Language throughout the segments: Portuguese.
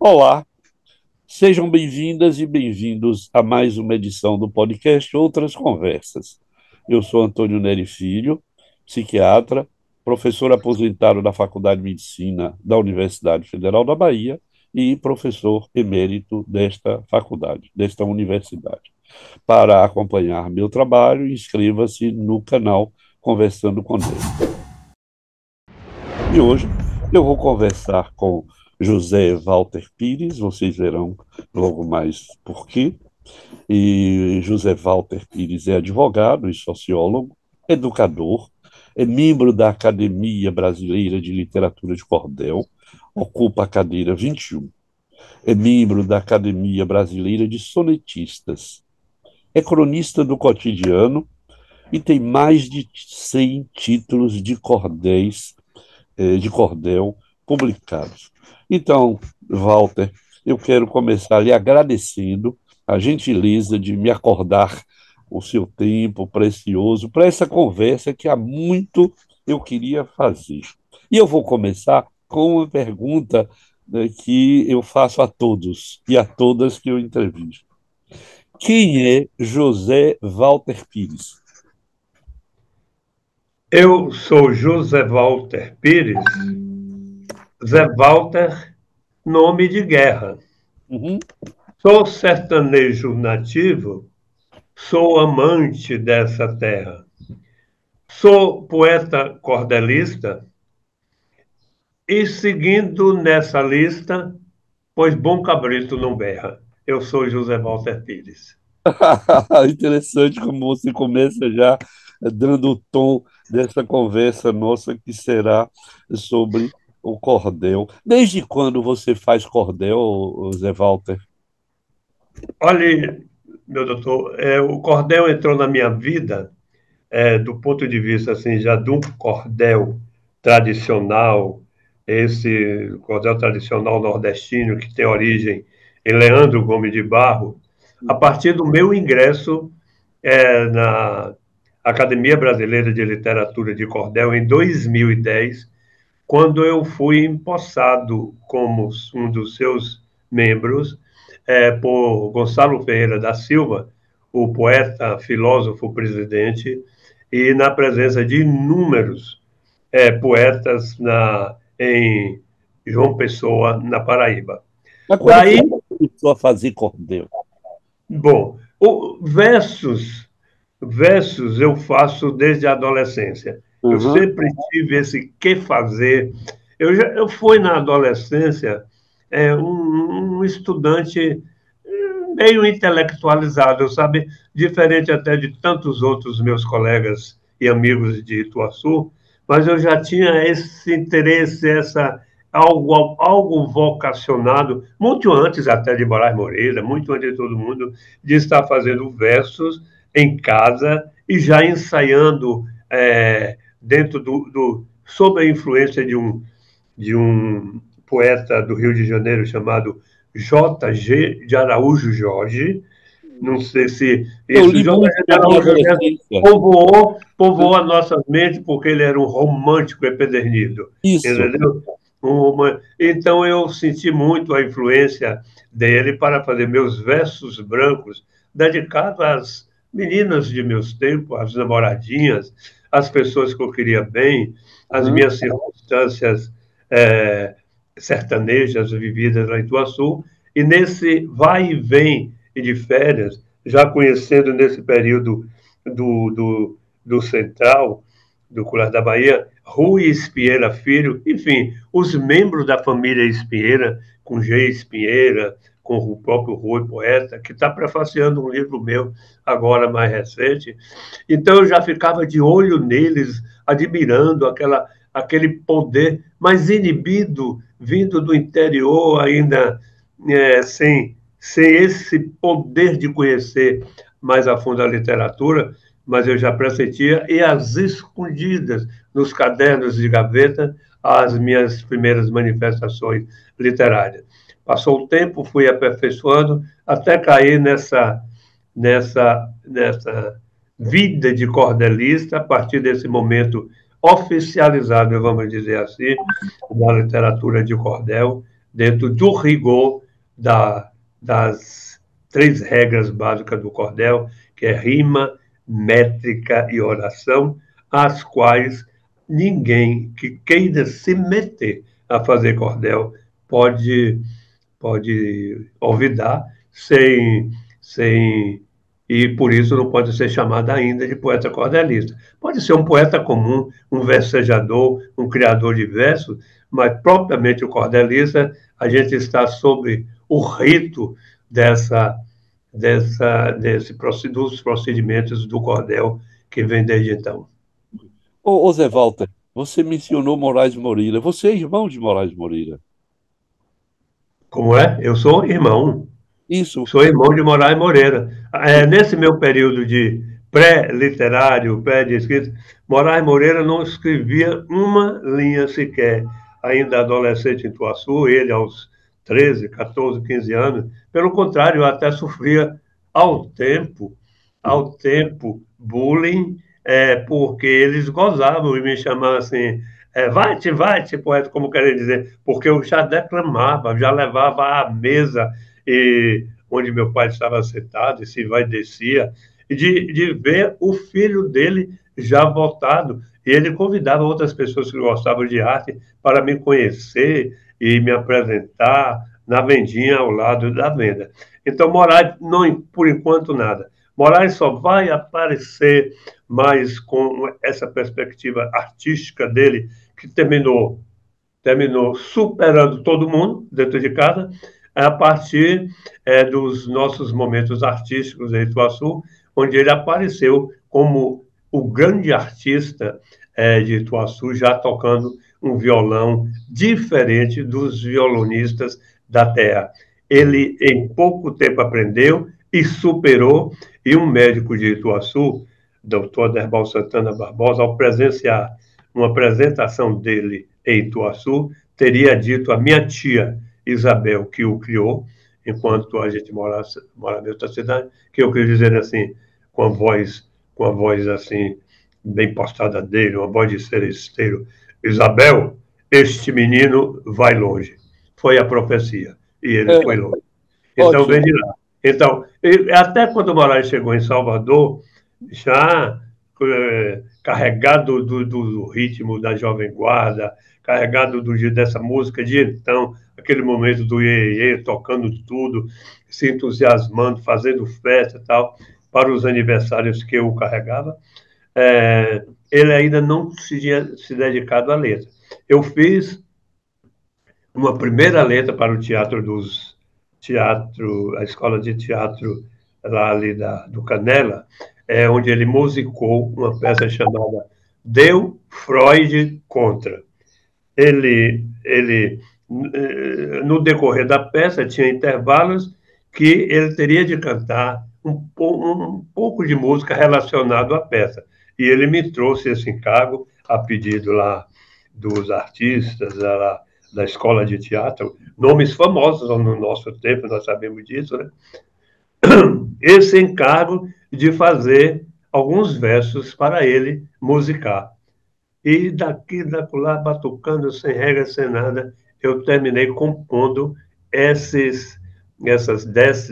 Olá, sejam bem-vindas e bem-vindos a mais uma edição do podcast Outras Conversas. Eu sou Antônio Neri Filho, psiquiatra, professor aposentado da Faculdade de Medicina da Universidade Federal da Bahia e professor emérito desta faculdade, desta universidade. Para acompanhar meu trabalho, inscreva-se no canal Conversando com Neri. E hoje eu vou conversar com José Walter Pires, vocês verão logo mais por quê. E José Walter Pires é advogado e sociólogo, educador, é membro da Academia Brasileira de Literatura de Cordel, ocupa a cadeira 21. É membro da Academia Brasileira de Sonetistas, é cronista do Cotidiano e tem mais de 100 títulos de cordel publicados. Então, Walter, eu quero começar lhe agradecendo a gentileza de me acordar o seu tempo precioso para essa conversa que há muito eu queria fazer. E eu vou começar com uma pergunta, que eu faço a todos e a todas que eu entrevisto. Quem é José Walter Pires? Eu sou José Walter Pires. Zé Walter, nome de guerra. Uhum. Sou sertanejo nativo, sou amante dessa terra. Sou poeta cordelista e seguindo nessa lista, pois bom cabrito não berra. Eu sou José Walter Pires. Interessante como você começa já dando o tom dessa conversa nossa que será sobre o cordel. Desde quando você faz cordel, Zé Walter? Olhe, meu doutor, o cordel entrou na minha vida do ponto de vista assim, já de um cordel tradicional, esse cordel tradicional nordestino que tem origem em Leandro Gomes de Barro, a partir do meu ingresso na Academia Brasileira de Literatura de Cordel em 2010, quando eu fui empossado como um dos seus membros por Gonçalo Ferreira da Silva, o poeta, filósofo, presidente, e na presença de inúmeros poetas em João Pessoa, na Paraíba. Mas quando Daí, você começou a fazer cordel? bom, versos eu faço desde a adolescência. Eu Uhum. sempre tive esse que fazer. Eu fui na adolescência um estudante meio intelectualizado, sabe? Diferente até de tantos outros meus colegas e amigos de Ituaçu, mas eu já tinha esse interesse, algo vocacionado, muito antes até de Moraes Moreira, muito antes de todo mundo, de estar fazendo versos em casa e já ensaiando dentro sob a influência de um poeta do Rio de Janeiro chamado J.G. de Araújo Jorge. Não sei se Eu isso, li muito J.G. de na minha Araújo Jorge adolescência. povoou a nossa mente porque ele era um romântico empedernido, Isso. entendeu? Então eu senti muito a influência dele para fazer meus versos brancos dedicados às meninas de meus tempos, às namoradinhas, às pessoas que eu queria bem, às Uhum. minhas circunstâncias eh, sertanejas vividas lá em Ituaçu, e nesse vai e vem e de férias, já conhecendo nesse período do Central, do Colar da Bahia, Rui Espieira Filho, enfim, os membros da família Espieira, com G. Espieira, com o próprio Rui Poeta, que está prefaciando um livro meu agora mais recente. Então eu já ficava de olho neles, admirando aquele poder mais inibido, vindo do interior ainda, sem esse poder de conhecer mais a fundo a literatura, mas eu já pressentia, e às escondidas, nos cadernos de gaveta, as minhas primeiras manifestações literárias. Passou o tempo, fui aperfeiçoando, até cair nessa vida de cordelista, a partir desse momento oficializado, vamos dizer assim, da literatura de cordel, dentro do rigor das 3 regras básicas do cordel, que é rima, métrica e oração, às quais ninguém que queira se meter a fazer cordel pode, pode olvidar sem e por isso não pode ser chamado ainda de poeta cordelista. Pode ser um poeta comum, um versejador, um criador de versos, mas propriamente o cordelista, a gente está sobre o rito dos procedimentos do cordel que vem desde então. Ô Zé Walter, você mencionou Moraes Moreira. Você é irmão de Moraes Moreira? Como é? Eu sou irmão. Isso. Sou irmão de Moraes Moreira. Nesse meu período de pré-literário, pré-de escrita, Moraes Moreira não escrevia uma linha sequer. Ainda adolescente em Tuaçu, ele aos 13, 14, 15 anos. Pelo contrário, eu até sofria ao tempo, ao tempo, bullying, porque eles gozavam e me chamavam assim, vai-te, poeta, como querem dizer, porque eu já declamava, já levava à mesa e onde meu pai estava sentado, e se vai e descia, e de ver o filho dele já votado, e ele convidava outras pessoas que gostavam de arte para me conhecer e me apresentar na vendinha ao lado da venda. Então, Moraes, não, por enquanto, nada. Moraes só vai aparecer mais com essa perspectiva artística dele, que terminou superando todo mundo dentro de casa, a partir dos nossos momentos artísticos em Ituaçu, onde ele apareceu como o grande artista de Ituaçu, já tocando um violão diferente dos violonistas da terra. Ele, em pouco tempo, aprendeu e superou, e um médico de Ituaçu, doutor Derbal Santana Barbosa, ao presenciar uma apresentação dele em Ituaçu, teria dito à minha tia Isabel, que o criou, enquanto a gente morava em outra cidade, que eu queria dizer assim, com a voz assim, bem postada dele, uma voz de seresteiro, Isabel, este menino vai longe. Foi a profecia, e ele É, foi longe. Então, vem ótimo. de lá. Então, até quando o Moraes chegou em Salvador, já carregado do ritmo da Jovem Guarda, carregado dessa música de então, aquele momento do iê, tocando tudo, se entusiasmando, fazendo festa e tal, para os aniversários que eu carregava, ele ainda não se tinha se dedicado à letra. Eu fiz uma primeira letra para o a escola de teatro lá ali do Canela, onde ele musicou uma peça chamada Deu Freud Contra. Ele no decorrer da peça, tinha intervalos que ele teria de cantar um pouco de música relacionado à peça. E ele me trouxe esse encargo a pedido lá dos artistas da escola de teatro, nomes famosos no nosso tempo, nós sabemos disso, né? Esse encargo de fazer alguns versos para ele musicar. E daqui, lá, batucando, sem regra, sem nada, eu terminei compondo essas 10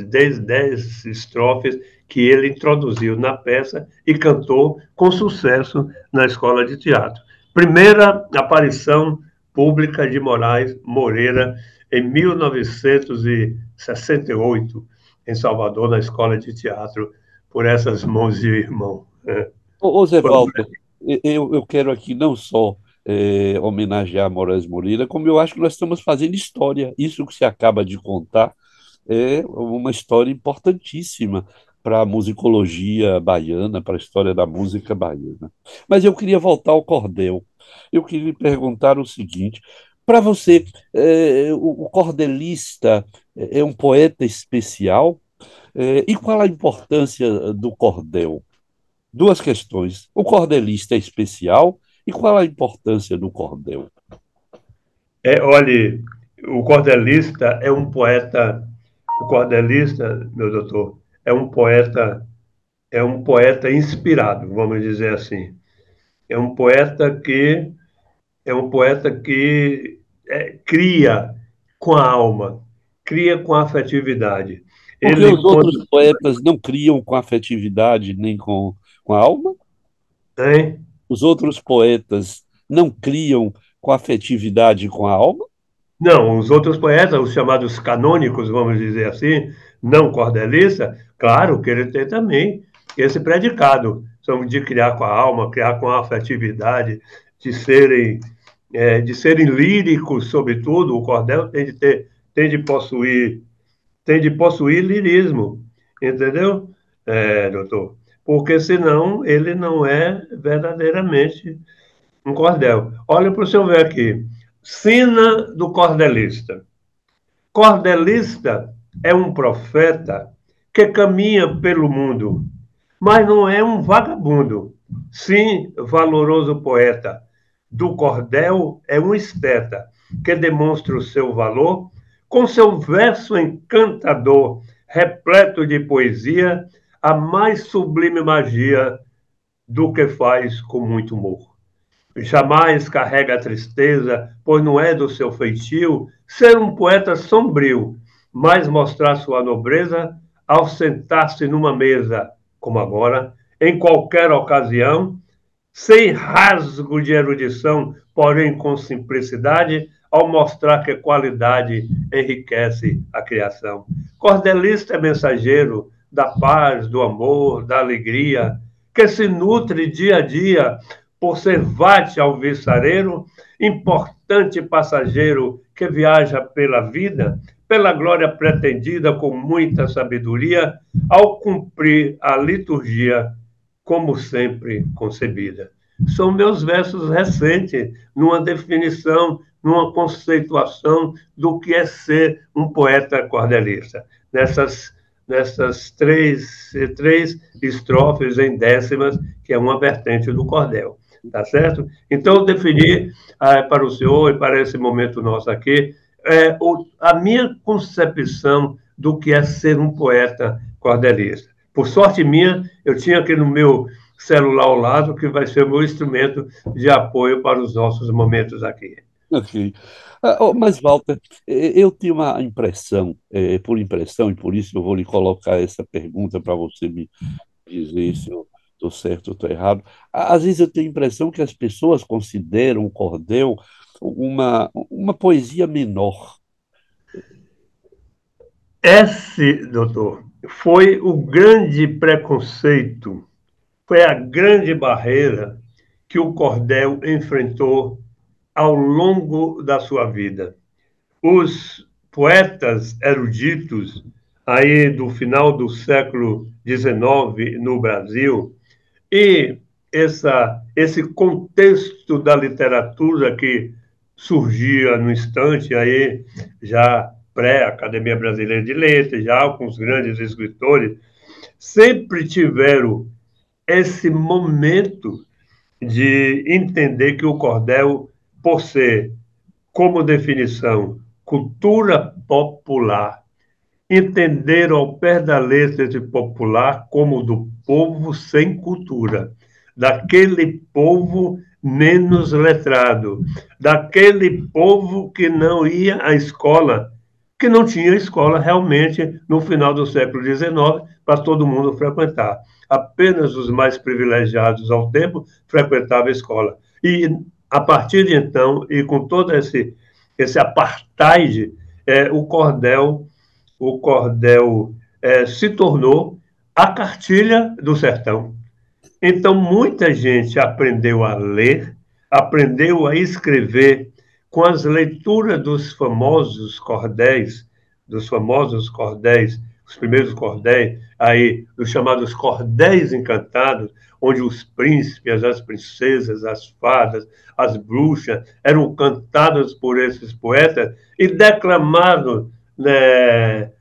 estrofes que ele introduziu na peça e cantou com sucesso na escola de teatro. Primeira aparição pública de Moraes Moreira em 1968, em Salvador, na escola de teatro, por essas mãos de irmão. Ô Zé Foi um Walter, eu quero aqui não só homenagear Moraes Moreira, como eu acho que nós estamos fazendo história. Isso que você acaba de contar é uma história importantíssima para a musicologia baiana, para a história da música baiana. Mas eu queria voltar ao cordel. Eu queria lhe perguntar o seguinte: para você, o cordelista é um poeta especial? E qual a importância do cordel? Duas questões. O cordelista é especial e qual a importância do cordel? Olhe, o cordelista é um poeta, o cordelista, meu doutor, é um poeta inspirado, vamos dizer assim. É um poeta que cria com a alma, cria com a afetividade. Porque Ele os outros conta, poetas não criam com afetividade nem com a alma? hein? Os outros poetas não criam com afetividade com a alma? Não, os outros poetas, os chamados canônicos, vamos dizer assim, não cordelistas, claro que ele tem também esse predicado, são de criar com a alma, criar com a afetividade, de serem, de serem líricos, sobretudo. O cordel tem de possuir, tem de possuir lirismo, entendeu, doutor? Porque senão ele não é verdadeiramente um cordel. Olha para o senhor ver aqui. Sina do cordelista. Cordelista é um profeta que caminha pelo mundo, mas não é um vagabundo. Sim, valoroso poeta. Do cordel é um esteta que demonstra o seu valor com seu verso encantador, repleto de poesia, a mais sublime magia do que faz com muito humor. Jamais carrega a tristeza, pois não é do seu feitio ser um poeta sombrio, mas mostrar sua nobreza ao sentar-se numa mesa, como agora, em qualquer ocasião, sem rasgo de erudição, porém com simplicidade, ao mostrar que qualidade enriquece a criação. Cordelista é mensageiro da paz, do amor, da alegria, que se nutre dia a dia por ser vate alvissareiro, importante passageiro que viaja pela vida, pela glória pretendida com muita sabedoria, ao cumprir a liturgia como sempre concebida. São meus versos recentes, numa definição, numa conceituação do que é ser um poeta cordelista. Nessas três estrofes em décimas, que é uma vertente do cordel. Tá certo? Então, eu defini para o senhor e para esse momento nosso aqui a minha concepção do que é ser um poeta cordelista. Por sorte minha, eu tinha aqui no meu celular ao lado, que vai ser o meu instrumento de apoio para os nossos momentos aqui. Ok. Mas, Walter, eu tenho uma impressão, por impressão, e por isso eu vou lhe colocar essa pergunta para você me dizer se eu estou certo ou estou errado. Às vezes eu tenho a impressão que as pessoas consideram o cordel uma poesia menor. Esse, doutor, foi o grande preconceito, foi a grande barreira que o cordel enfrentou ao longo da sua vida. Os poetas eruditos aí do final do século XIX no Brasil e esse contexto da literatura que surgia no instante aí já pré-Academia Brasileira de Letras, já com os grandes escritores, sempre tiveram esse momento de entender que o cordel, por ser como definição, cultura popular, entender ao pé da letra de popular como do povo sem cultura, daquele povo menos letrado, daquele povo que não ia à escola, que não tinha escola realmente no final do século XIX para todo mundo frequentar. Apenas os mais privilegiados ao tempo frequentavam a escola. E a partir de então, e com todo esse apartheid, o cordel se tornou a cartilha do sertão. Então, muita gente aprendeu a ler, aprendeu a escrever com as leituras dos famosos cordéis, os primeiros cordéis, aí, os chamados cordéis encantados, onde os príncipes, as princesas, as fadas, as bruxas eram cantadas por esses poetas e declamados, né,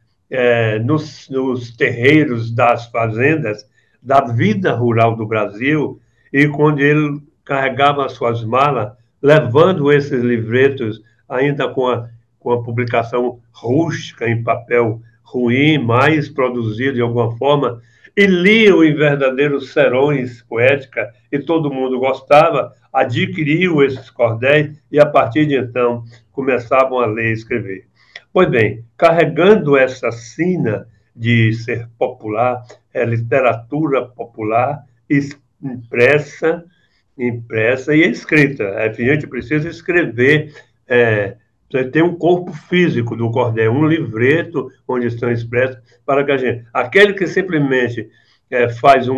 nos terreiros das fazendas, da vida rural do Brasil, e quando ele carregava as suas malas, levando esses livretos, ainda com a publicação rústica, em papel ruim, mas produzido de alguma forma, e liam em verdadeiros serões poéticos, e todo mundo gostava, adquiriu esses cordéis, e a partir de então começavam a ler e escrever. Pois bem, carregando essa sina de ser popular, é literatura popular impressa, impressa e escrita. A gente precisa escrever, tem um corpo físico do cordel, um livreto onde estão expressos para que a gente... Aquele que simplesmente faz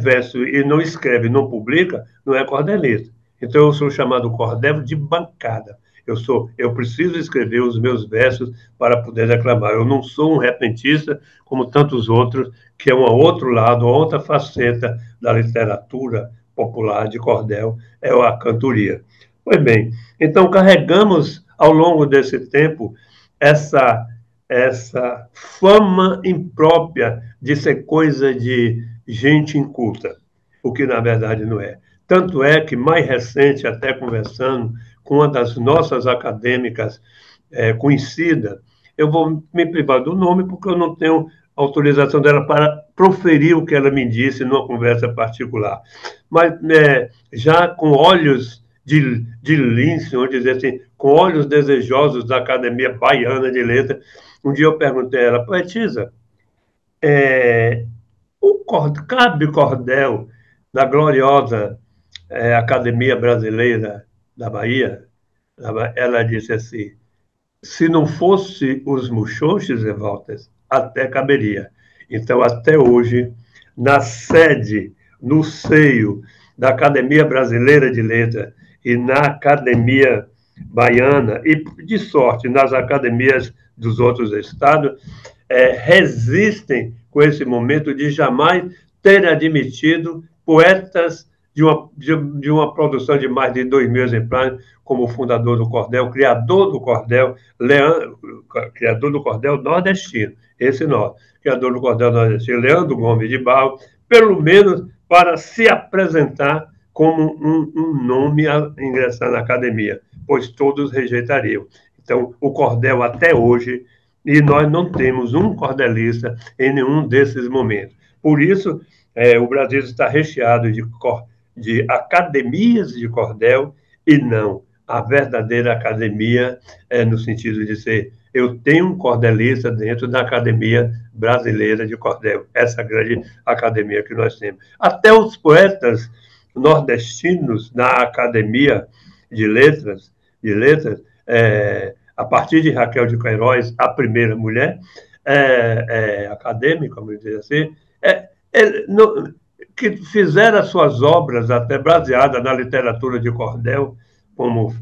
verso e não escreve, não publica, não é cordelista. Então, eu sou chamado cordel de bancada. Eu preciso escrever os meus versos para poder declamar. Eu não sou um repentista como tantos outros, que é um outro lado, outra faceta da literatura popular de cordel, é a cantoria. Pois bem, então carregamos ao longo desse tempo essa fama imprópria de ser coisa de gente inculta, o que na verdade não é. Tanto é que, mais recente, até conversando com uma das nossas acadêmicas conhecida, eu vou me privar do nome porque eu não tenho autorização dela para proferir o que ela me disse numa conversa particular. Mas já com olhos de lince, vamos dizer assim, com olhos desejosos da Academia Baiana de Letras, um dia eu perguntei a ela: poetisa, cabe cordel na gloriosa Academia Brasileira da Bahia? Ela disse assim: se não fosse os muxoxes, Evaltes, até caberia. Então, até hoje, na sede, no seio da Academia Brasileira de Letras e na Academia Baiana, e, de sorte, nas academias dos outros estados, resistem com esse momento de jamais ter admitido poetas de uma produção de mais de 2.000 exemplares, como o fundador do cordel, criador do cordel, criador do cordel nordestino, esse nós, criador do cordel nordestino, Leandro Gomes de Barro, pelo menos para se apresentar como um nome a ingressar na academia, pois todos rejeitariam. Então, o cordel até hoje, e nós não temos um cordelista em nenhum desses momentos. Por isso, o Brasil está recheado de academias de cordel e não a verdadeira academia, no sentido de ser, eu tenho um cordelista dentro da Academia Brasileira de Cordel, essa grande academia que nós temos. Até os poetas nordestinos na Academia de Letras, a partir de Raquel de Queiroz, a primeira mulher acadêmica, vamos dizer assim, que fizeram as suas obras até baseadas na literatura de cordel, como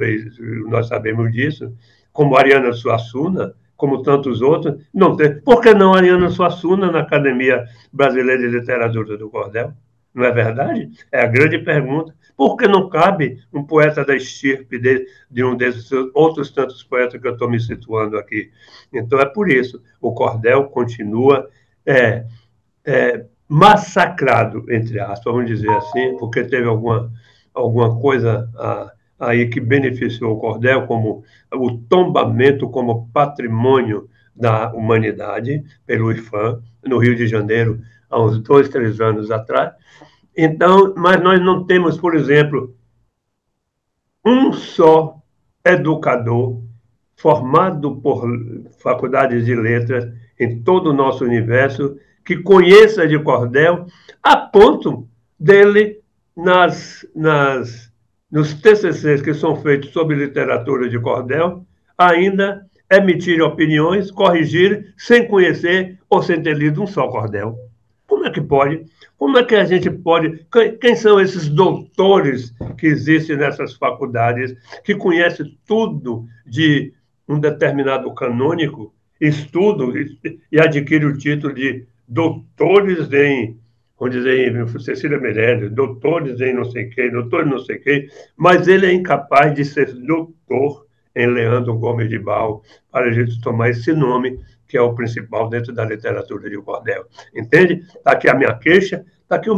nós sabemos disso, como Ariano Suassuna, como tantos outros. Não tem. Por que não Ariano Suassuna na Academia Brasileira de Literatura do Cordel? Não é verdade? É a grande pergunta. Por que não cabe um poeta da estirpe de um desses outros tantos poetas que eu estou me situando aqui? Então, é por isso. O cordel continua massacrado, entre aspas, vamos dizer assim, porque teve alguma coisa aí que beneficiou o cordel, como o tombamento como patrimônio da humanidade pelo IFAM, no Rio de Janeiro, há uns 2, 3 anos atrás. Então, mas nós não temos, por exemplo, um só educador formado por faculdades de letras em todo o nosso universo que conheça de cordel, a ponto dele, nos TCCs que são feitos sobre literatura de cordel, ainda emitir opiniões, corrigir, sem conhecer ou sem ter lido um só cordel. Como é que pode? Como é que a gente pode... Quem são esses doutores que existem nessas faculdades, que conhecem tudo de um determinado canônico, estudam e adquirem o título de doutores em, vamos dizer, em Cecília Meirelles, doutores em não sei quem, doutores não sei quem, mas ele é incapaz de ser doutor em Leandro Gomes de Barro, para a gente tomar esse nome, que é o principal dentro da literatura de cordel. Entende? Está aqui a minha queixa, está aqui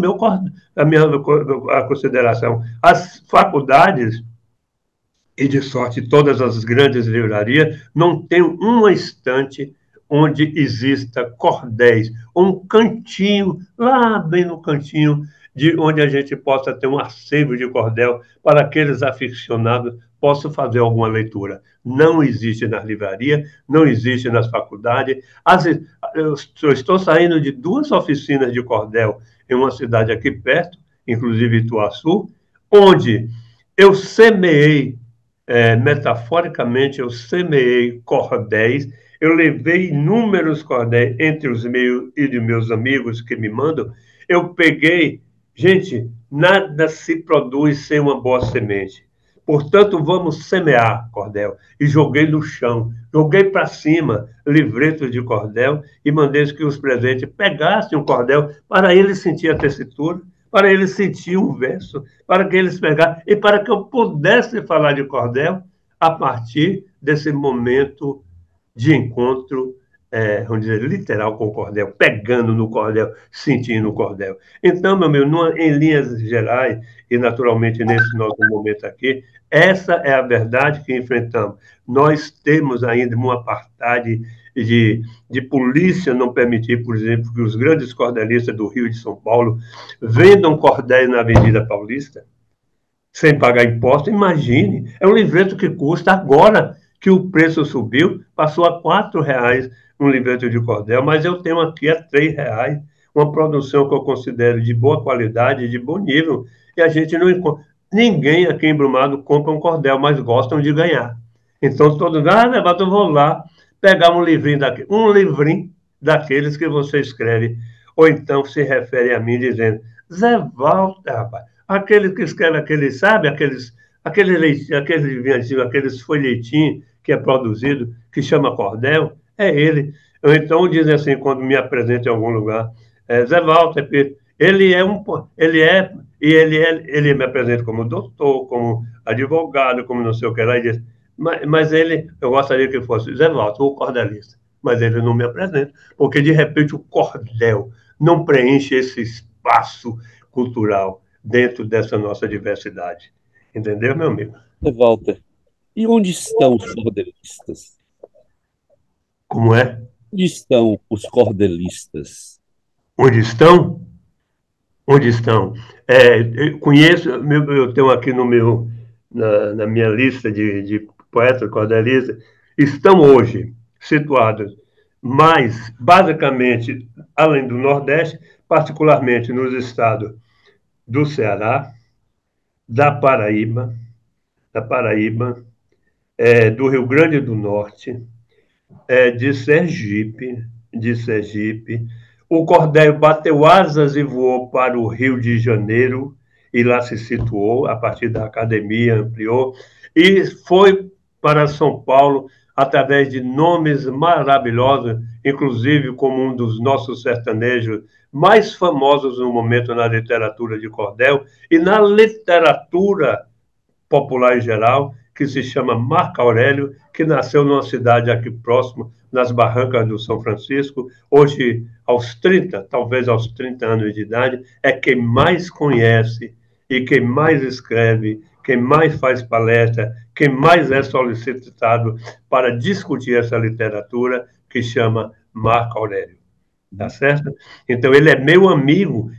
a consideração. As faculdades, e de sorte todas as grandes livrarias, não tem uma estante onde exista cordéis, um cantinho, lá bem no cantinho, de onde a gente possa ter um acervo de cordel para aqueles aficionados posso fazer alguma leitura. Não existe nas livrarias, não existe nas faculdades. Eu estou saindo de 2 oficinas de cordel em uma cidade aqui perto, inclusive Ituaçu, onde eu semeei, metaforicamente, eu semeei cordéis, eu levei inúmeros cordéis entre os meus e de meus amigos que me mandam, eu peguei, gente, nada se produz sem uma boa semente. Portanto, vamos semear cordel. E joguei no chão, joguei para cima livretos de cordel e mandei que os presentes pegassem um cordel para eles sentir a tessitura, para eles sentir um verso, para que eles pegassem e para que eu pudesse falar de cordel a partir desse momento de encontro, vamos dizer, literal com o cordel, pegando no cordel, sentindo o cordel. Então, meu amigo, em linhas gerais, e naturalmente nesse nosso momento aqui, essa é a verdade que enfrentamos. Nós temos ainda uma apartheid de polícia não permitir, por exemplo, que os grandes cordelistas do Rio e de São Paulo vendam cordéis na Avenida Paulista, sem pagar imposto. Imagine, é um livreto que custa agora que o preço subiu, passou a R$ 4 um livreto de cordel, mas eu tenho aqui a R$ 3, uma produção que eu considero de boa qualidade, de bom nível, e a gente não encontra. Ninguém aqui em Brumado compra um cordel, mas gostam de ganhar. Então, todos, eu vou lá pegar um livrinho daqueles que você escreve, ou então se refere a mim dizendo, Zé Walter, rapaz, aquele que escreve aqueles, sabe, aqueles folhetinhos que é produzido, que chama cordel, é ele. Ou então dizem assim, quando me apresento em algum lugar, Zé Walter, ele me apresenta como doutor, como advogado, como não sei o que lá, e diz, mas ele, eu gostaria que fosse Zé Walter, o cordelista, mas ele não me apresenta, porque de repente o cordel não preenche esse espaço cultural dentro dessa nossa diversidade. Entendeu, meu amigo? Walter, e onde estão os cordelistas? Como é? Onde estão os cordelistas? Onde estão? Onde estão? Eu conheço, eu tenho aqui na minha lista de poetas cordelistas, estão hoje situados mais, basicamente, além do Nordeste, particularmente nos estados do Ceará, da Paraíba, da Paraíba, do Rio Grande do Norte, de Sergipe. O cordel bateu asas e voou para o Rio de Janeiro, e lá se situou, a partir da academia, ampliou, e foi para São Paulo através de nomes maravilhosos, inclusive como um dos nossos sertanejos mais famosos no momento na literatura de cordel e na literatura popular em geral, que se chama Marco Aurélio, que nasceu numa cidade aqui próximo, nas Barrancas do São Francisco, hoje aos 30, talvez aos 30 anos de idade, é quem mais conhece e quem mais escreve, quem mais faz palestra, quem mais é solicitado para discutir essa literatura que chama Marco Aurélio. Tá certo? Então, ele é meu amigo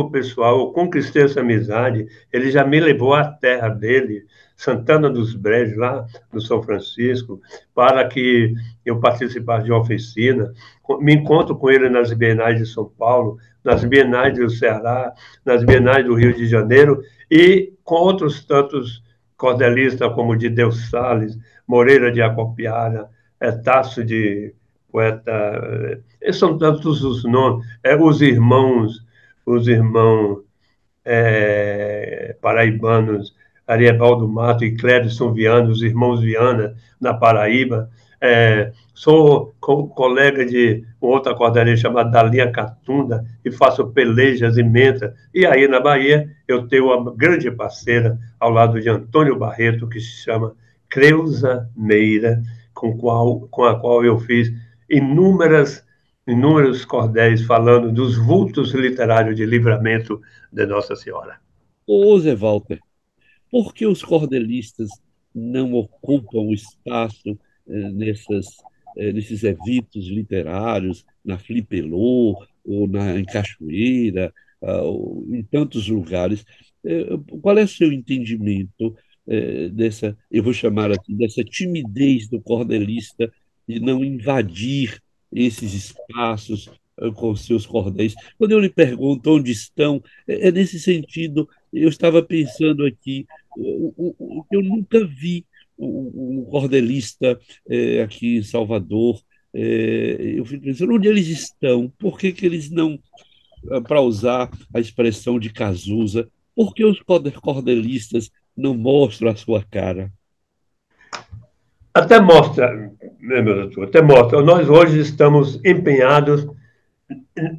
pessoal, eu conquistei essa amizade, ele já me levou à terra dele, Santana dos Brejos, lá no São Francisco, para que eu participasse de uma oficina, me encontro com ele nas Bienais de São Paulo, nas Bienais do Ceará, nas Bienais do Rio de Janeiro, e com outros tantos cordelistas, como de Deus Salles, Moreira de Acopiara, Tasso de poeta, são tantos os nomes, os irmãos paraibanos, Ariebaldo Mato e Clédson Viana, os irmãos Viana, na Paraíba. Sou colega de outra cordaria chamada Dalia Catunda e faço pelejas imensas. E aí, na Bahia, eu tenho uma grande parceira ao lado de Antônio Barreto, que se chama Creuza Meira, com a qual eu fiz inúmeros cordéis falando dos vultos literários de Livramento de Nossa Senhora. Ô, Zé Walter, por que os cordelistas não ocupam o espaço nesses eventos literários, na Flipelô, ou em Cachoeira, ou em tantos lugares? Qual é o seu entendimento eu vou chamar assim, dessa timidez do cordelista de não invadir esses espaços com seus cordéis. Quando eu lhe pergunto onde estão, é nesse sentido. Eu estava pensando aqui, eu nunca vi um cordelista aqui em Salvador. Eu fico pensando onde eles estão, por que que eles não, para usar a expressão de Cazuza, por que os cordelistas não mostram a sua cara? Até mostra, né, meu doutor, até mostra. Nós hoje estamos empenhados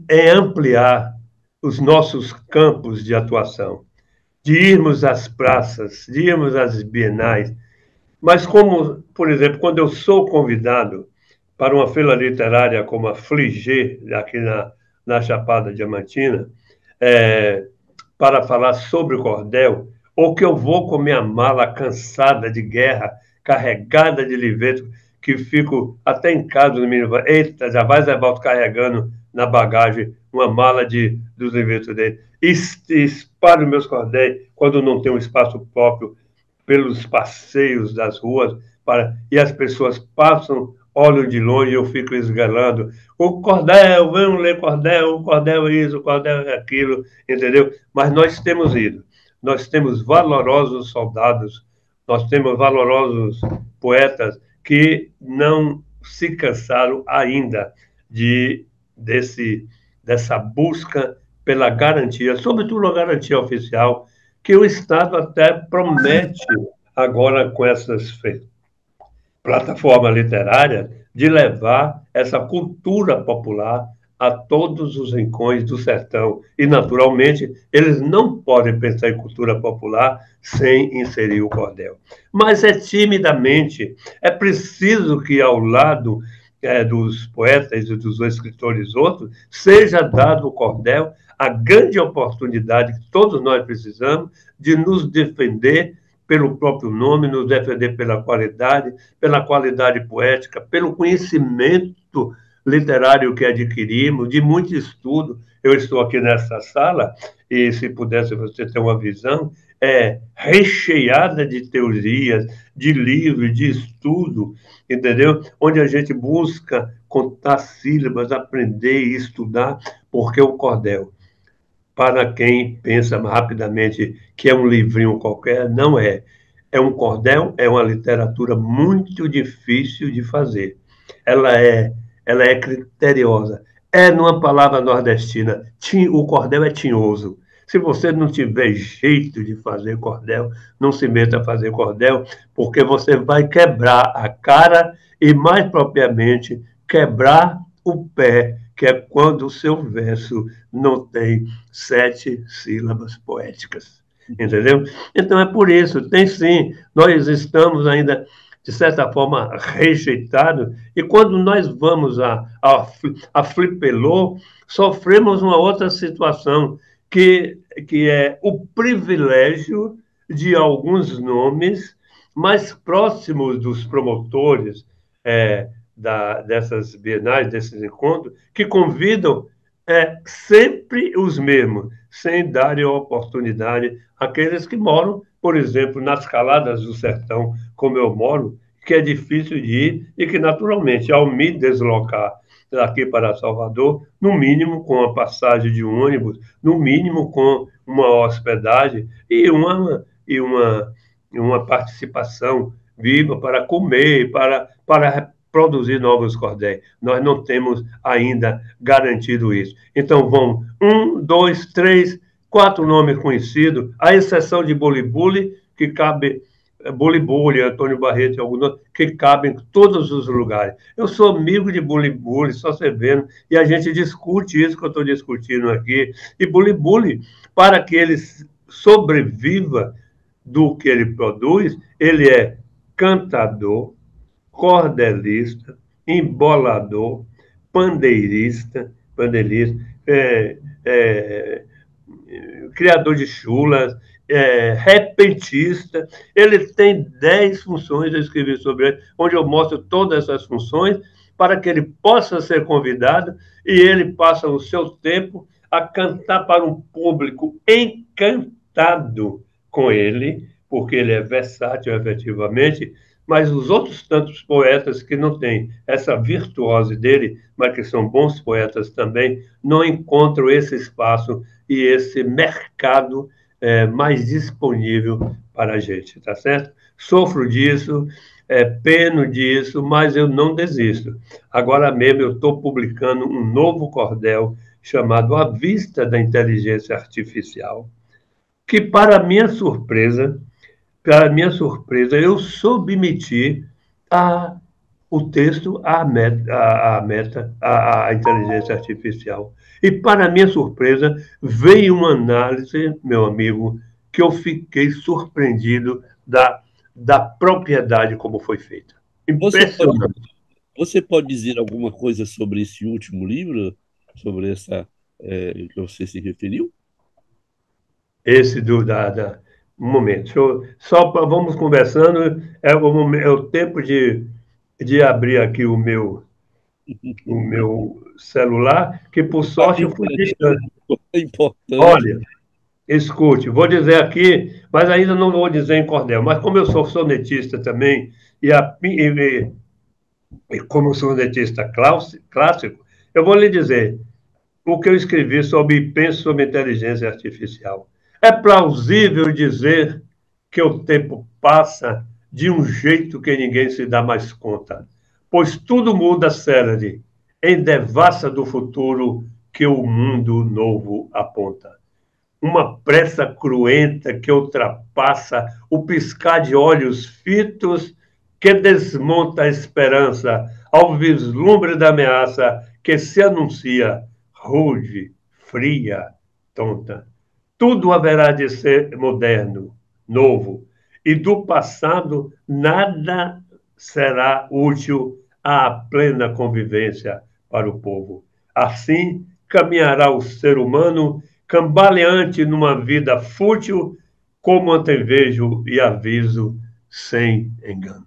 em ampliar os nossos campos de atuação, de irmos às praças, de irmos às bienais. Mas como, por exemplo, quando eu sou convidado para uma feira literária como a Fligê, aqui na Chapada Diamantina, é, para falar sobre o cordel, ou que eu vou com minha mala cansada de guerra, carregada de livreto, que fico até em casa no minivan, eita, já vai Zé Balto carregando na bagagem uma mala dos livretos dele. E espalho meus cordéis quando não tenho espaço próprio pelos passeios das ruas, e as pessoas passam, olham de longe e eu fico esgalando. O cordel, vamos ler cordel, o cordel é isso, o cordel é aquilo, entendeu? Mas nós temos ido. Nós temos valorosos soldados, nós temos valorosos poetas que não se cansaram ainda dessa busca pela garantia, sobretudo a garantia oficial, que o Estado até promete agora com essas plataformas literárias de levar essa cultura popular a todos os rincões do sertão. E, naturalmente, eles não podem pensar em cultura popular sem inserir o cordel. Mas é timidamente. É preciso que, ao lado dos poetas e dos escritores outros, seja dado o cordel a grande oportunidade que todos nós precisamos de nos defender pelo próprio nome, nos defender pela qualidade poética, pelo conhecimento literário que adquirimos, de muito estudo. Eu estou aqui nessa sala, e se pudesse você ter uma visão, recheada de teorias, de livros, de estudo, entendeu? Onde a gente busca contar sílabas, aprender e estudar, porque o cordel, para quem pensa rapidamente que é um livrinho qualquer, não é. É um cordel, é uma literatura muito difícil de fazer. Ela é, ela é criteriosa. É, numa palavra nordestina, o cordel é tinhoso. Se você não tiver jeito de fazer cordel, não se meta a fazer cordel, porque você vai quebrar a cara e, mais propriamente, quebrar o pé, que é quando o seu verso não tem 7 sílabas poéticas. Entendeu? Então é por isso, tem sim, nós estamos ainda, de certa forma, rejeitados, e quando nós vamos a Flipelô, sofremos uma outra situação, que é o privilégio de alguns nomes mais próximos dos promotores dessas bienais, desses encontros, que convidam sempre os mesmos, sem darem oportunidade àqueles que moram, por exemplo, nas caladas do sertão, como eu moro, que é difícil de ir e que, naturalmente, ao me deslocar daqui para Salvador, no mínimo com a passagem de um ônibus, no mínimo com uma hospedagem e uma participação viva para comer, para produzir novos cordéis. Nós não temos ainda garantido isso. Então, vão 1, 2, 3, 4 nomes conhecidos, à exceção de Bolibuli, que cabe Bolibuli, Antônio Barreto e alguns outros, que cabem em todos os lugares. Eu sou amigo de Bolibuli, só você vendo, e a gente discute isso que eu estou discutindo aqui. E Bolibuli, para que ele sobreviva do que ele produz, ele é cantador, cordelista, embolador, pandeirista, criador de chulas, repentista. Ele tem 10 funções, eu escrevi sobre ele, onde eu mostro todas essas funções para que ele possa ser convidado e ele passa o seu tempo a cantar para um público encantado com ele, porque ele é versátil, efetivamente, mas os outros tantos poetas que não têm essa virtuose dele, mas que são bons poetas também, não encontram esse espaço e esse mercado mais disponível para a gente, tá certo? Sofro disso, peno disso, mas eu não desisto. Agora mesmo eu estou publicando um novo cordel chamado A Vista da Inteligência Artificial, que, para minha surpresa, eu submeti a, o texto à inteligência artificial. E, para minha surpresa, veio uma análise, meu amigo, que eu fiquei surpreendido da propriedade como foi feita. Você pode, Impressionante. você pode dizer alguma coisa sobre esse último livro, sobre essa que você se referiu? Esse um momento. Vamos conversando. É o tempo de abrir aqui o meu celular, que por sorte eu fui distante. É importante. Olha, escute, vou dizer aqui, mas ainda não vou dizer em cordel, mas como eu sou sonetista também, e como sonetista clássico, eu vou lhe dizer o que eu escrevi penso sobre inteligência artificial. É plausível dizer que o tempo passa de um jeito que ninguém se dá mais conta, pois tudo muda, célere, em devassa do futuro que o mundo novo aponta. Uma pressa cruenta que ultrapassa o piscar de olhos fitos, que desmonta a esperança ao vislumbre da ameaça que se anuncia rude, fria, tonta. Tudo haverá de ser moderno, novo, e do passado nada será útil à plena convivência para o povo. Assim caminhará o ser humano cambaleante numa vida fútil, como antevejo e aviso sem engano.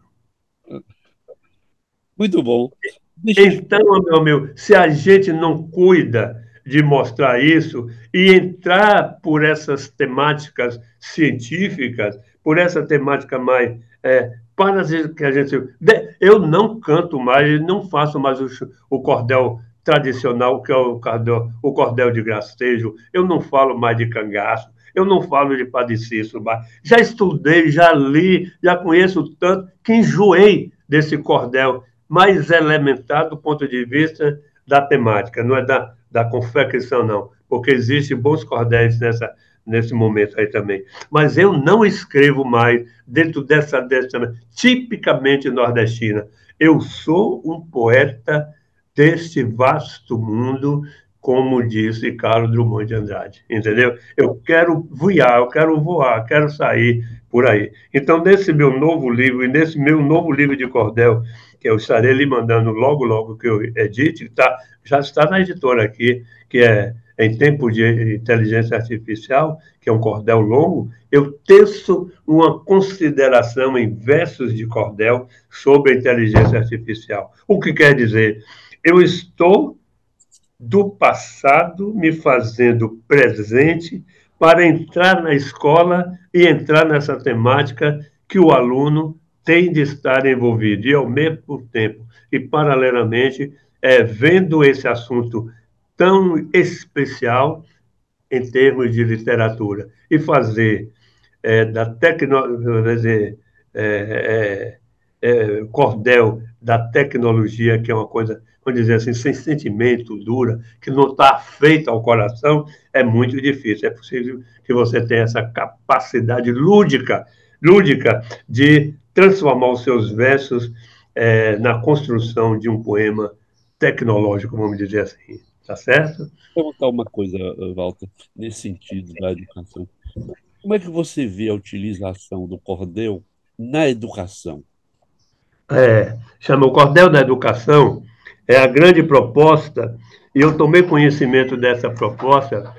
Muito bom. Deixa eu... Então, meu amigo, se a gente não cuida de mostrar isso e entrar por essas temáticas científicas, por essa temática mais para que a gente, eu não canto mais, não faço mais o cordel tradicional, que é o cordel de gracejo, eu não falo mais de cangaço, eu não falo de Padre Cícero, mas já estudei, já li, já conheço tanto que enjoei desse cordel mais elementar do ponto de vista da temática, não é da confecção, não, porque existem bons cordéis nesse momento aí também. Mas eu não escrevo mais dentro dessa tipicamente nordestina. Eu sou um poeta deste vasto mundo, como disse Carlos Drummond de Andrade, entendeu? Eu quero voar, eu quero voar, quero sair por aí. Então, nesse meu novo livro, e nesse meu novo livro de cordel, que eu estarei lhe mandando logo, logo que eu edite, já está na editora aqui, que é Em Tempo de Inteligência Artificial, que é um cordel longo, eu teço uma consideração em versos de cordel sobre a inteligência artificial. O que quer dizer? Eu estou do passado me fazendo presente para entrar na escola e entrar nessa temática que o aluno tem de estar envolvido. E, ao mesmo tempo, e paralelamente, vendo esse assunto tão especial em termos de literatura e fazer da tecnologia, cordel da tecnologia, que é uma coisa, vamos dizer assim, sem sentimento, dura, que não está feita ao coração, é muito difícil. É possível que você tenha essa capacidade lúdica de transformar os seus versos na construção de um poema tecnológico, vamos dizer assim. Tá certo? Vou perguntar uma coisa, Walter, nesse sentido da educação. Como é que você vê a utilização do cordel na educação? Chama o Cordel da Educação, é a grande proposta, e eu tomei conhecimento dessa proposta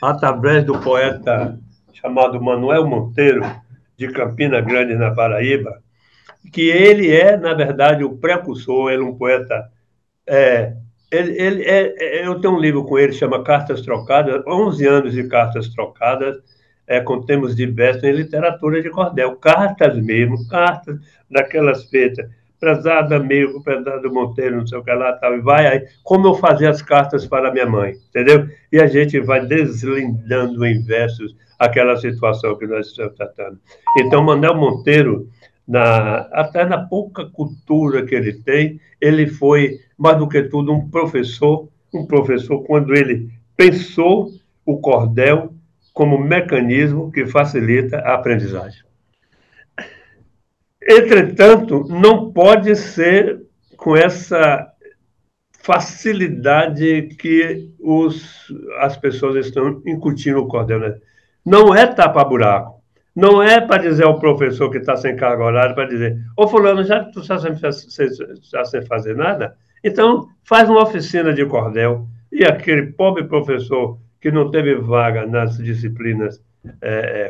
através do poeta chamado Manuel Monteiro, de Campina Grande, na Paraíba, que ele é, na verdade, o precursor, ele é um poeta. é, eu tenho um livro com ele, chama Cartas Trocadas, 11 anos de cartas trocadas, com temas diversos em literatura de cordel, cartas mesmo, cartas daquelas feitas, prezado amigo, prezado Monteiro, não sei o que lá, tal, e vai aí, como eu fazia as cartas para minha mãe, entendeu? E a gente vai deslindando em versos aquela situação que nós estamos tratando. Então, Manuel Monteiro, até na pouca cultura que ele tem, ele foi, mais do que tudo, um professor quando ele pensou o cordel como mecanismo que facilita a aprendizagem. Entretanto, não pode ser com essa facilidade que as pessoas estão incutindo o cordel. Né? Não é tapa-buraco. Não é para dizer ao professor que está sem carga horária, para dizer, ô fulano, já que tu está sem fazer nada, então faz uma oficina de cordel. E aquele pobre professor que não teve vaga nas disciplinas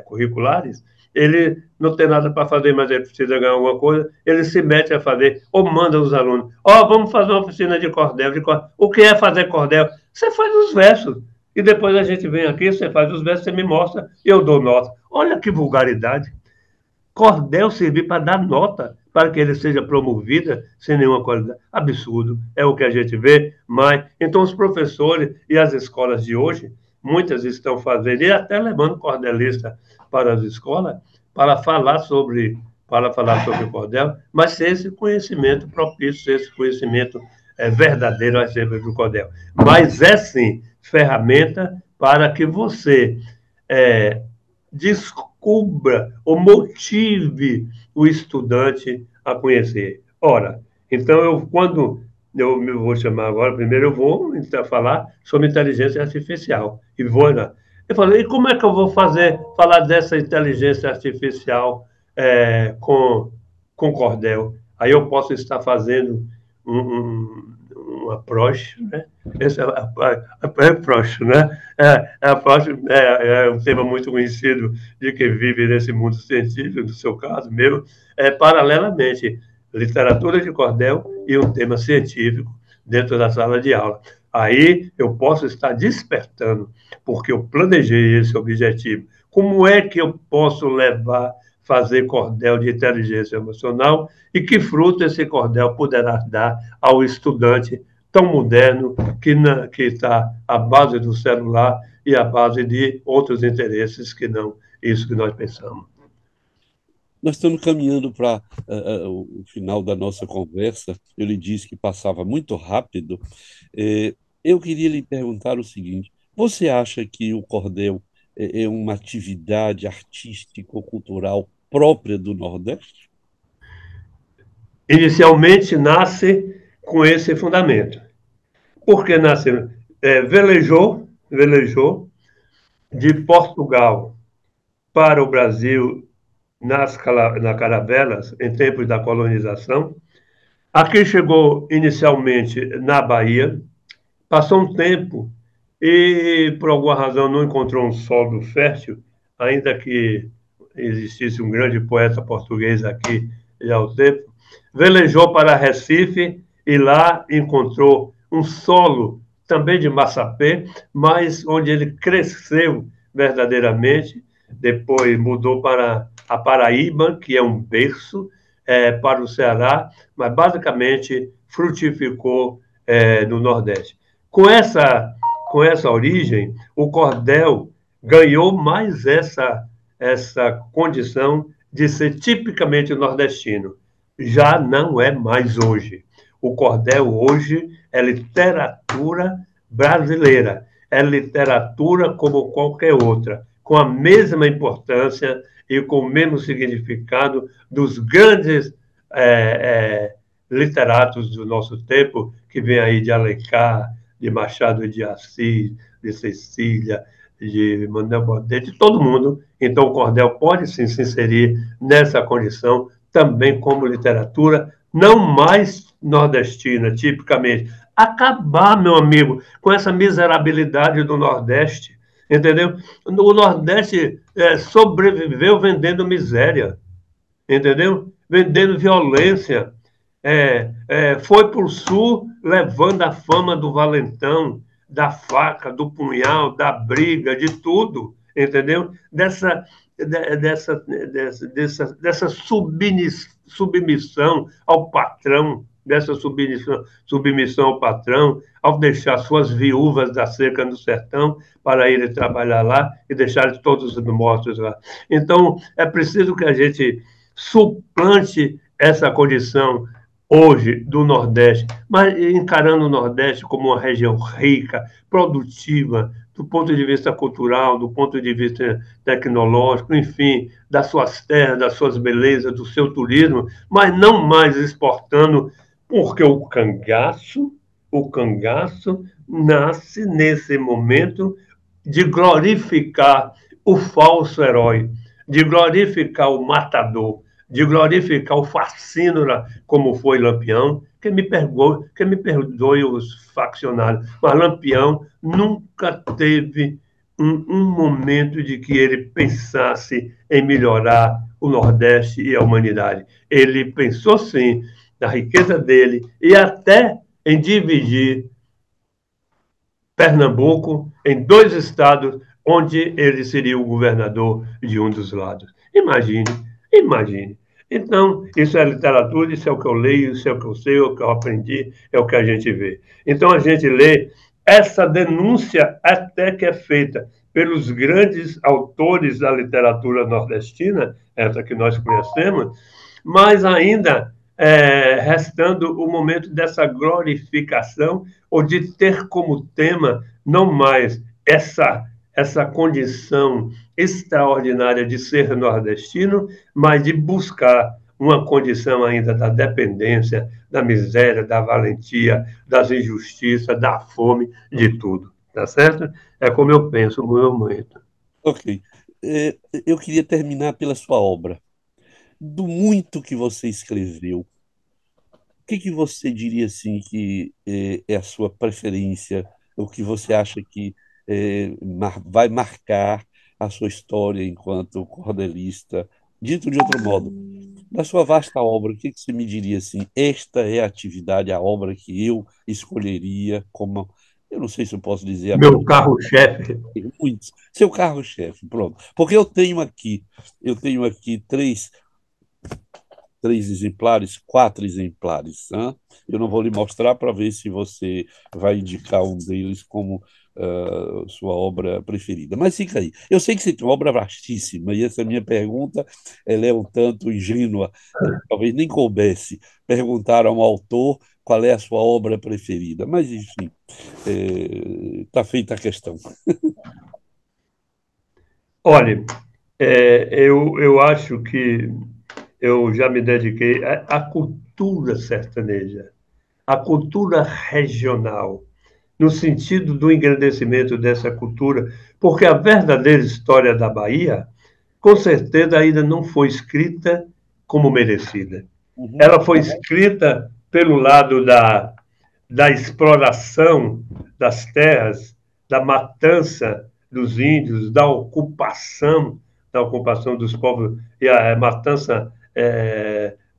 curriculares, ele não tem nada para fazer, mas ele precisa ganhar alguma coisa, ele se mete a fazer, ou manda os alunos, vamos fazer uma oficina de cordel. O que é fazer cordel? Você faz os versos, e depois a gente vem aqui, você faz os versos, você me mostra, eu dou nota. Olha que vulgaridade. Cordel servir para dar nota, para que ele seja promovido sem nenhuma qualidade. Absurdo, é o que a gente vê, mas... Então, os professores e as escolas de hoje, muitas estão fazendo, e até levando cordelista para as escolas, para falar sobre cordel, mas sem esse conhecimento propício, sem esse conhecimento verdadeiro acerca do cordel. Mas é, sim, ferramenta para que você descubra ou motive o estudante a conhecer. Ora, então, quando eu me vou chamar agora, primeiro eu vou falar sobre inteligência artificial. E vou, né? Eu falei, e como é que eu vou falar dessa inteligência artificial com cordel? Aí eu posso estar fazendo um approach, né? Esse approach, né? Approach é um tema muito conhecido de quem vive nesse mundo científico, no seu caso mesmo, paralelamente, literatura de cordel e um tema científico dentro da sala de aula. Aí eu posso estar despertando, porque eu planejei esse objetivo. Como é que eu posso fazer cordel de inteligência emocional e que fruto esse cordel poderá dar ao estudante tão moderno que está à base do celular e à base de outros interesses que não isso que nós pensamos. Nós estamos caminhando para o final da nossa conversa. Eu lhe disse que passava muito rápido. Eu queria lhe perguntar o seguinte: você acha que o cordel é uma atividade artística ou cultural própria do Nordeste? Inicialmente nasce com esse fundamento. Porque nasce, velejou de Portugal para o Brasil nas caravelas, em tempos da colonização. Aqui chegou inicialmente na Bahia, passou um tempo e, por alguma razão, não encontrou um solo fértil, ainda que existisse um grande poeta português aqui já há tempo, velejou para Recife e lá encontrou um solo também de massapê, mas onde ele cresceu verdadeiramente. Depois mudou para a Paraíba, que é um berço, para o Ceará, mas basicamente frutificou no Nordeste. Com essa origem, o cordel ganhou mais essa condição de ser tipicamente nordestino. Já não é mais hoje. O cordel hoje é literatura brasileira, é literatura como qualquer outra, com a mesma importância e com o mesmo significado dos grandes literatos do nosso tempo, que vem aí de Alencar, de Machado de Assis, de Cecília, de Manuel Bandeira, de todo mundo. Então, o cordel pode sim se inserir nessa condição, também como literatura, não mais nordestina, tipicamente. Acabar, meu amigo, com essa miserabilidade do Nordeste, entendeu? O Nordeste sobreviveu vendendo miséria, entendeu? Vendendo violência. Foi para o Sul levando a fama do valentão, da faca, do punhal, da briga, de tudo. entendeu? Dessa submissão ao patrão, dessa submissão ao patrão, ao deixar suas viúvas da cerca no sertão para irem trabalhar lá e deixar todos mortos lá. Então, é preciso que a gente suplante essa condição hoje do Nordeste, mas encarando o Nordeste como uma região rica, produtiva, do ponto de vista cultural, do ponto de vista tecnológico, enfim, das suas terras, das suas belezas, do seu turismo, mas não mais exportando, porque o cangaço nasce nesse momento de glorificar o falso herói, de glorificar o matador, de glorificar o fascínora, como foi Lampião, que me perdoe os faccionários, mas Lampião nunca teve um momento de que ele pensasse em melhorar o Nordeste e a humanidade. Ele pensou, sim, na riqueza dele e até em dividir Pernambuco em 2 estados, onde ele seria o governador de um dos lados. Imagine, imagine. Então, isso é literatura, isso é o que eu leio, isso é o que eu sei, é o que eu aprendi, é o que a gente vê. Então, a gente lê essa denúncia até que é feita pelos grandes autores da literatura nordestina, essa que nós conhecemos, mas ainda restando o momento dessa glorificação ou de ter como tema não mais essa condição extraordinária de ser nordestino, mas de buscar uma condição ainda da dependência, da miséria, da valentia, das injustiças, da fome, de tudo. Tá certo? É como eu penso no meu momento. Ok. Eu queria terminar pela sua obra. Do muito que você escreveu, o que você diria assim que é a sua preferência, o que você acha que vai marcar a sua história enquanto cordelista? Dito de outro modo, da sua vasta obra, o que você me diria assim? Esta é a atividade, a obra que eu escolheria como, eu não sei se eu posso dizer a Meu minha, carro-chefe. muitos, seu carro-chefe, pronto. Porque eu tenho aqui três exemplares, quatro exemplares. Né? Eu não vou lhe mostrar para ver se você vai indicar um deles como sua obra preferida. Mas fica aí. Eu sei que você tem uma obra vastíssima, e essa minha pergunta ela é um tanto ingênua, talvez nem coubesse perguntar a um autor qual é a sua obra preferida. Mas, enfim, está feita a questão. Olha, eu acho que eu já me dediquei à cultura sertaneja, à cultura regional, no sentido do engrandecimento dessa cultura, porque a verdadeira história da Bahia, com certeza, ainda não foi escrita como merecida. Uhum. Ela foi escrita pelo lado da exploração das terras, da matança dos índios, da ocupação dos povos, e a matança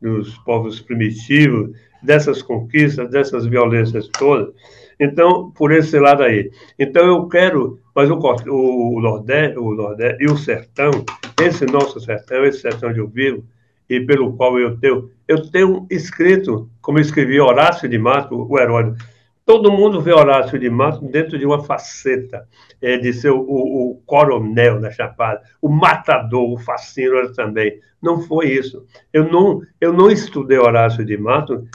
dos povos primitivos, dessas conquistas, dessas violências todas. Então, por esse lado aí. Então, eu quero, mas o Nordeste e o sertão, esse nosso sertão, esse sertão de eu vivo, e pelo qual eu tenho escrito, como eu escrevi Horácio de Mato, o herói. Todo mundo vê Horácio de Mato dentro de uma faceta de ser o coronel da Chapada, o matador, o fascínio também. Não foi isso. Eu não estudei Horácio de Mato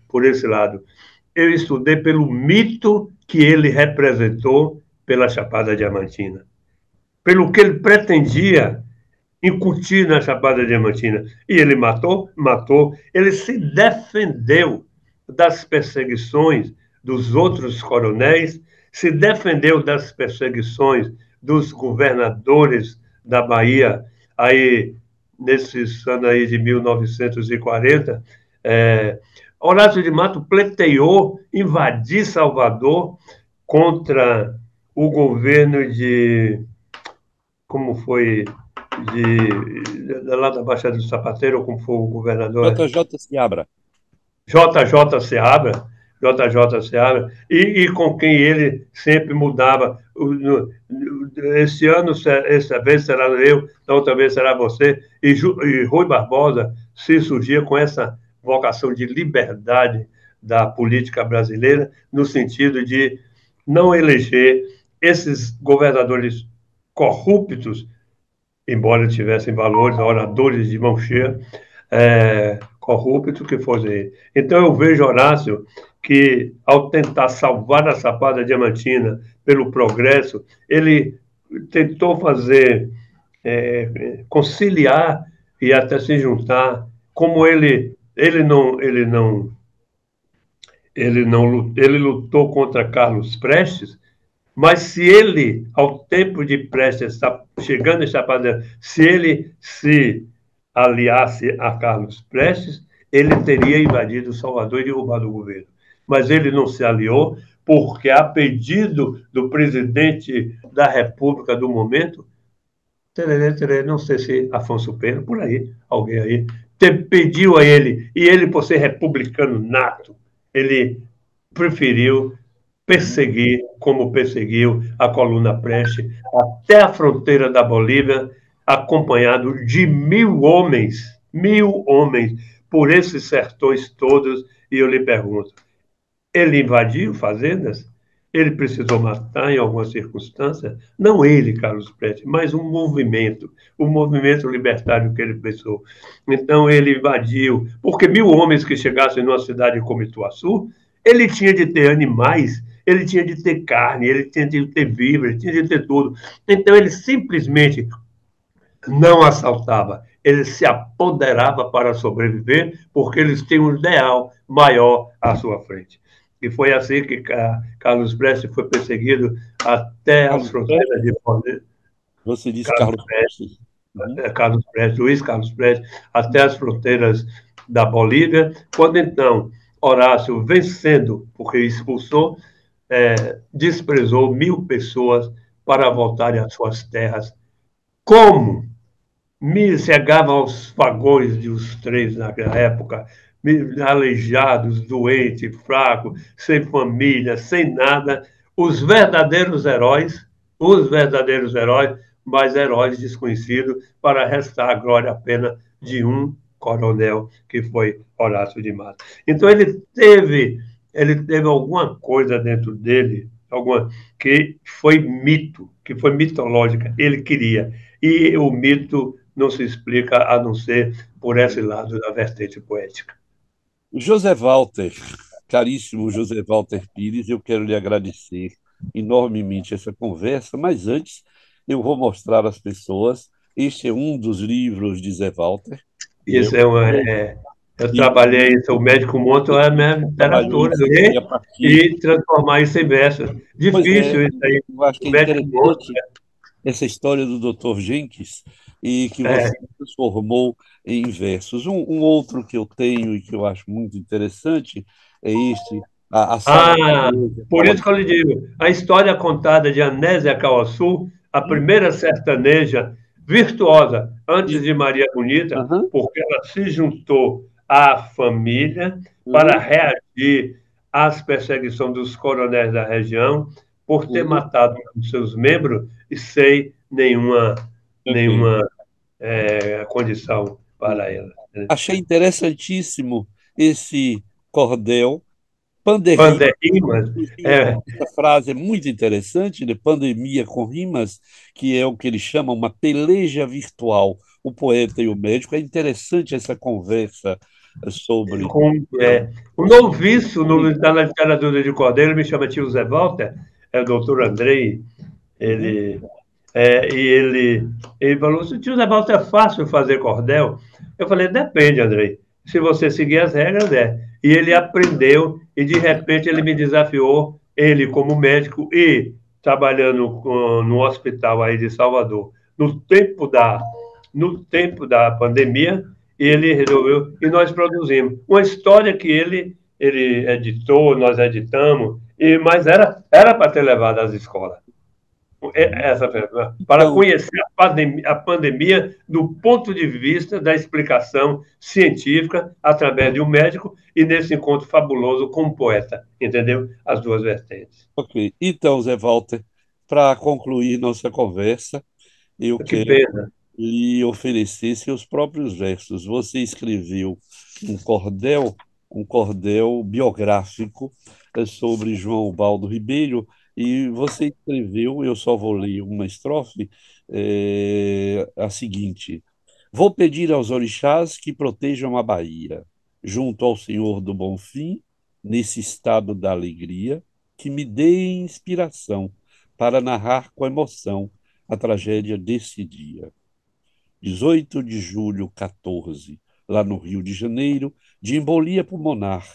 por esse lado. Eu estudei pelo mito que ele representou pela Chapada Diamantina, pelo que ele pretendia incutir na Chapada Diamantina. E ele matou. Ele se defendeu das perseguições dos outros coronéis, se defendeu das perseguições dos governadores da Bahia, aí, nesses anos aí de 1940, Horácio de Mato pleiteou invadir Salvador contra o governo como foi, lá da Baixada do Sapateiro, como foi o governador JJ Seabra. JJ Seabra, JJ Seabra, e com quem ele sempre mudava. Esse ano, essa vez será eu, da outra vez será você. E Rui Barbosa se surgia com essa vocação de liberdade da política brasileira, no sentido de não eleger esses governadores corruptos, embora tivessem valores, oradores de mão cheia, corruptos que fossem. Então eu vejo, Horácio, que ao tentar salvar a Chapada Diamantina pelo progresso, ele tentou fazer, conciliar e até se juntar, como ele lutou contra Carlos Prestes, mas se ele, ao tempo de Prestes, está chegando em Chapada, se ele se aliasse a Carlos Prestes, ele teria invadido Salvador e derrubado o governo. Mas ele não se aliou, porque, a pedido do presidente da República do momento, não sei se Afonso Pena, por aí, alguém aí, pediu a ele, e ele, por ser republicano nato, ele preferiu perseguir, como perseguiu a coluna Preste, até a fronteira da Bolívia, acompanhado de 1.000 homens, por esses sertões todos, e eu lhe pergunto, ele invadiu fazendas? Ele precisou matar em alguma circunstância? Não ele, Carlos Prestes, mas um movimento libertário que ele pensou. Então ele invadiu, porque 1.000 homens que chegassem numa cidade como Ituaçu, ele tinha de ter animais, ele tinha de ter carne, ele tinha de ter víveres, ele tinha de ter tudo. Então ele simplesmente não assaltava, ele se apoderava para sobreviver, porque eles têm um ideal maior à sua frente. E foi assim que Carlos Prestes foi perseguido até as fronteiras de Bolívia. Você disse Carlos Prestes? Carlos Prestes, Luiz Carlos Prestes, até as fronteiras da Bolívia, quando então Horácio, vencendo, porque expulsou, desprezou 1.000 pessoas para voltarem às suas terras. Como? Chegava aos vagões dos trens naquela época, aleijados, doentes, fracos, sem família, sem nada, os verdadeiros heróis, mas heróis desconhecidos, para restar a glória apenas de um coronel, que foi Horácio de Matos. Então ele teve alguma coisa dentro dele, que foi mito, que foi mitológica, ele queria. E o mito não se explica a não ser por esse lado da vertente poética. José Walter, caríssimo José Walter Pires, eu quero lhe agradecer enormemente essa conversa, mas antes eu vou mostrar às pessoas, este é um dos livros de Zé Walter. Isso eu trabalhei, sou médico monto, a minha literatura, ler e transformar isso em versos. Difícil isso aí. Eu acho que é interessante essa história do Dr. Jenkins, e que você transformou em versos. Um outro que eu tenho e que eu acho muito interessante é este, por isso que eu lhe digo, a história contada de Anésia Cauaçu, a primeira sertaneja virtuosa, antes de Maria Bonita, porque ela se juntou à família para reagir às perseguições dos coronéis da região, por ter matado um dos seus membros e sem nenhuma condição para ela. Achei interessantíssimo esse cordel, Panderimas. Essa frase é muito interessante, né? Pandemia com rimas, que é o que ele chama uma peleja virtual, o poeta e o médico. É interessante essa conversa sobre... O noviço na literatura de cordel, ele me chama tio Zé Walter, é o doutor Andrei, ele falou assim, tio Zé Walter, é fácil fazer cordel? Eu falei, depende, Andrei, se você seguir as regras, E ele aprendeu, e de repente ele me desafiou, ele como médico e trabalhando no hospital aí de Salvador, no tempo da pandemia, ele resolveu, e nós produzimos uma história que ele editou, nós editamos, mas era para ter levado às escolas. Essa pergunta, para Então, conhecer a pandemia do ponto de vista da explicação científica através de um médico e nesse encontro fabuloso com um poeta, entendeu? As duas vertentes. ok. Então, Zé Walter, para concluir nossa conversa, eu Que quero pena. lhe oferecer seus próprios versos. Você escreveu um cordel, um cordel biográfico sobre João Baldo Ribeiro, e você escreveu, eu só vou ler uma estrofe, a seguinte: Vou pedir aos orixás que protejam a Bahia, junto ao Senhor do Bonfim, nesse estado da alegria, que me dê inspiração para narrar com emoção a tragédia desse dia. 18 de julho, 14, lá no Rio de Janeiro, de embolia pulmonar,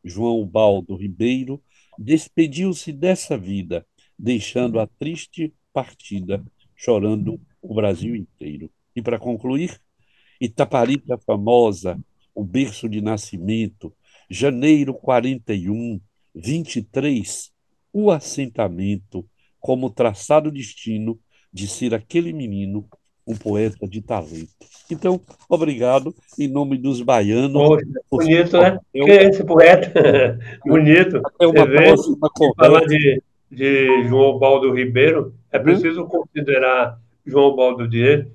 João Baldo Ribeiro despediu-se dessa vida, deixando a triste partida, chorando o Brasil inteiro. E para concluir, Itaparica famosa, o berço de nascimento, janeiro 41, 23, o assentamento, como traçado destino de ser aquele menino um poeta de talento. Então, obrigado em nome dos baianos Poxa, por seu bonito, né? Quem papel, é esse poeta? né? Bonito. Até Você uma vê, próxima e falar conversa. de João Baldo Ribeiro, é Uhum. preciso considerar João Baldo Ribeiro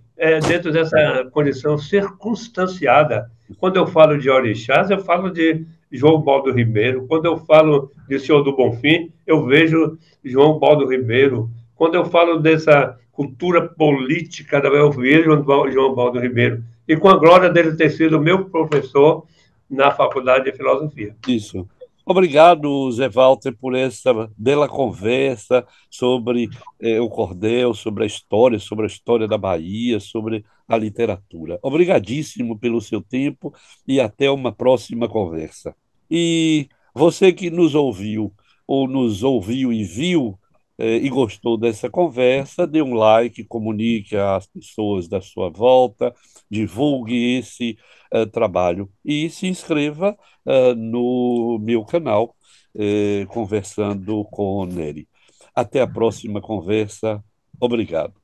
dentro dessa condição circunstanciada. Quando eu falo de orixás, eu falo de João Baldo Ribeiro. Quando eu falo de Senhor do Bonfim, eu vejo João Baldo Ribeiro. Quando eu falo dessa cultura política, eu vejo João Baldo Ribeiro. E com a glória dele ter sido meu professor na Faculdade de Filosofia. Isso. Obrigado, Zé Walter, por essa bela conversa sobre o cordel, sobre a história da Bahia, sobre a literatura. Obrigadíssimo pelo seu tempo e até uma próxima conversa. E você que nos ouviu, ou nos ouviu e viu, e gostou dessa conversa, dê um like, comunique às pessoas da sua volta, divulgue esse trabalho e se inscreva no meu canal, Conversando com o Nery. Até a próxima conversa. Obrigado.